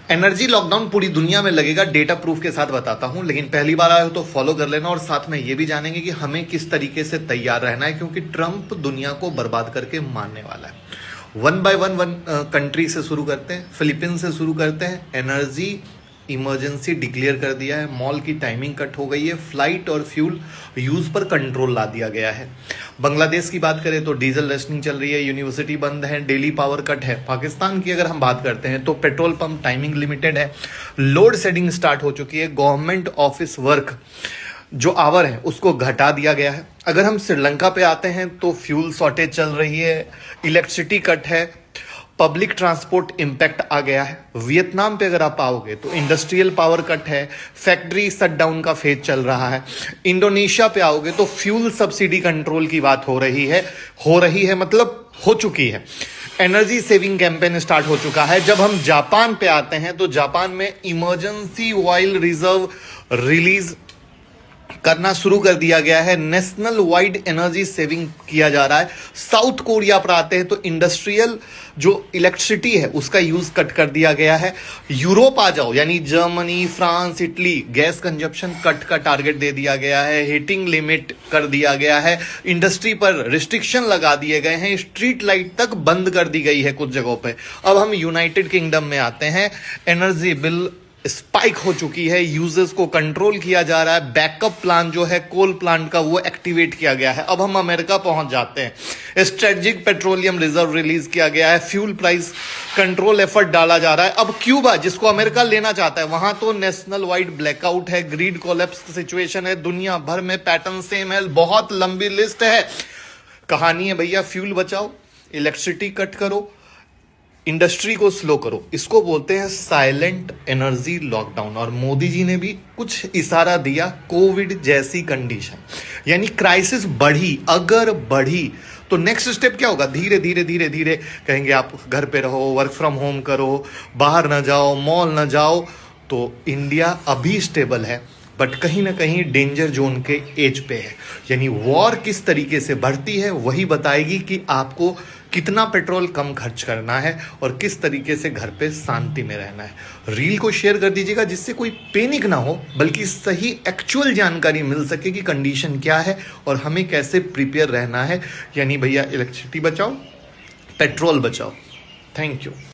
Energy lockdown पूरी दुनिया में लगेगा, डेटा प्रूफ के साथ बताता हूं, लेकिन पहली बार आए हो तो फॉलो कर लेना। और साथ में ये भी जानेंगे कि हमें किस तरीके से तैयार रहना है, क्योंकि ट्रंप दुनिया को बर्बाद करके मारने वाला है। वन बाय वन कंट्री से शुरू करते हैं। फिलीपींस से शुरू करते हैं। एनर्जी इमरजेंसी डिक्लेयर कर दिया है, मॉल की टाइमिंग कट हो गई है, फ्लाइट और फ्यूल यूज पर कंट्रोल ला दिया गया है। बांग्लादेश की बात करें तो डीजल रेशनिंग चल रही है, यूनिवर्सिटी बंद है, डेली पावर कट है। पाकिस्तान की अगर हम बात करते हैं तो पेट्रोल पंप टाइमिंग लिमिटेड है, लोड शेडिंग स्टार्ट हो चुकी है, गवर्नमेंट ऑफिस वर्क जो आवर है उसको घटा दिया गया है। अगर हम श्रीलंका पे आते हैं तो फ्यूल शॉर्टेज चल रही है, इलेक्ट्रिसिटी कट है, पब्लिक ट्रांसपोर्ट इंपैक्ट आ गया है। वियतनाम पे अगर आप आओगे तो इंडस्ट्रियल पावर कट है, फैक्ट्री शटडाउन का फेज चल रहा है। इंडोनेशिया पे आओगे तो फ्यूल सब्सिडी कंट्रोल की बात हो रही है मतलब हो चुकी है। एनर्जी सेविंग कैंपेन स्टार्ट हो चुका है। जब हम जापान पे आते हैं तो जापान में इमरजेंसी ऑयल रिजर्व रिलीज करना शुरू कर दिया गया है, नेशनल वाइड एनर्जी सेविंग किया जा रहा है। साउथ कोरिया पर आते हैं तो इंडस्ट्रियल जो इलेक्ट्रिसिटी है उसका यूज कट कर दिया गया है। यूरोप आ जाओ यानी Germany, France, Italy, gas consumption cut का टारगेट दे दिया गया है, हीटिंग लिमिट कर दिया गया है, इंडस्ट्री पर रिस्ट्रिक्शन लगा दिए गए हैं, स्ट्रीट लाइट तक बंद कर दी गई है कुछ जगहों पे। अब हम यूनाइटेड किंगडम में आते हैं, एनर्जी बिल स्पाइक हो चुकी है, यूजर्स को कंट्रोल किया जा रहा है, बैकअप प्लान जो है कोल प्लांट का वो एक्टिवेट किया गया है। अब हम अमेरिका पहुंच जाते हैं, स्ट्रेटेजिक पेट्रोलियम रिजर्व रिलीज किया गया है, फ्यूल प्राइस कंट्रोल एफर्ट डाला जा रहा है। अब क्यूबा जिसको अमेरिका लेना चाहता है वहां तो नेशनल वाइड ब्लैकआउट है, ग्रीड कोलैप्स सिचुएशन है, दुनिया भर में पैटर्न सेम है, बहुत लंबी लिस्ट है। कहानी है भैया, फ्यूल बचाओ, इलेक्ट्रिसिटी कट करो, इंडस्ट्री को स्लो करो। इसको बोलते हैं साइलेंट एनर्जी लॉकडाउन। और मोदी जी ने भी कुछ इशारा दिया, कोविड जैसी कंडीशन यानी क्राइसिस अगर बढ़ी तो नेक्स्ट स्टेप क्या होगा? धीरे धीरे धीरे धीरे कहेंगे आप घर पे रहो, वर्क फ्रॉम होम करो, बाहर ना जाओ, मॉल ना जाओ। तो इंडिया अभी स्टेबल है बट कहीं ना कहीं डेंजर जोन के एज पे है। यानी वॉर किस तरीके से बढ़ती है वही बताएगी कि आपको कितना पेट्रोल कम खर्च करना है और किस तरीके से घर पे शांति में रहना है। रील को शेयर कर दीजिएगा जिससे कोई पैनिक ना हो, बल्कि सही एक्चुअल जानकारी मिल सके कि कंडीशन क्या है और हमें कैसे प्रिपेयर रहना है। यानी भैया इलेक्ट्रिसिटी बचाओ, पेट्रोल बचाओ। Thank you.